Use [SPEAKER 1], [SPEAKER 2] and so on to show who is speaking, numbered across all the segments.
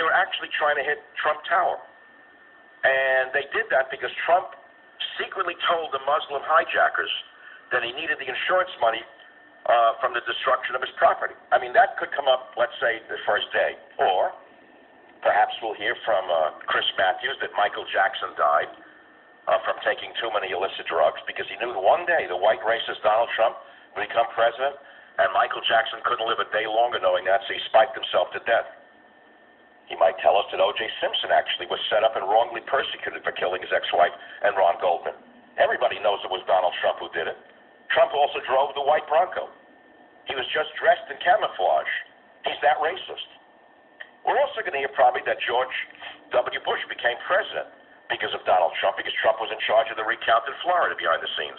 [SPEAKER 1] were actually trying to hit Trump Tower. And they did that because Trump secretly told the Muslim hijackers that he needed the insurance money from the destruction of his property. I mean, that could come up, let's say, the first day. Or perhaps we'll hear from Chris Matthews that Michael Jackson died from taking too many illicit drugs because he knew one day the white racist Donald Trump would become president, and Michael Jackson couldn't live a day longer knowing that, so he spiked himself to death. He might tell us that O.J. Simpson actually was set up and wrongly persecuted for killing his ex-wife and Ron Goldman. Everybody knows it was Donald Trump who did it. Trump also drove the white Bronco. He was just dressed in camouflage. He's that racist. We're also going to hear probably that George W. Bush became president because of Donald Trump, because Trump was in charge of the recount in Florida behind the scenes.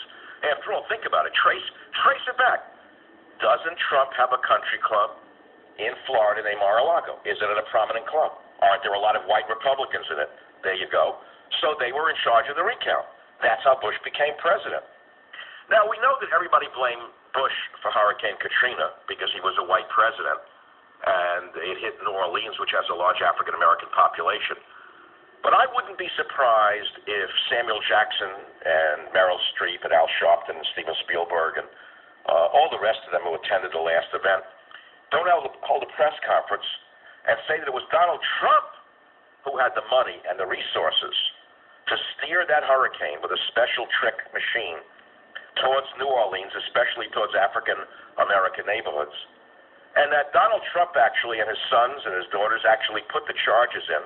[SPEAKER 1] After all, think about it. Trace it back. Doesn't Trump have a country club in Florida named Mar-a-Lago? Is it a prominent club? Aren't there a lot of white Republicans in it? There you go. So they were in charge of the recount. That's how Bush became president. Now, we know that everybody blamed Bush for Hurricane Katrina because he was a white president, and it hit New Orleans, which has a large African-American population. But I wouldn't be surprised if Samuel Jackson and Meryl Streep and Al Sharpton and Steven Spielberg and all the rest of them who attended the last event don't hold a press conference and say that it was Donald Trump who had the money and the resources to steer that hurricane with a special trick machine towards New Orleans, especially towards African-American neighborhoods. And that Donald Trump actually and his sons and his daughters actually put the charges in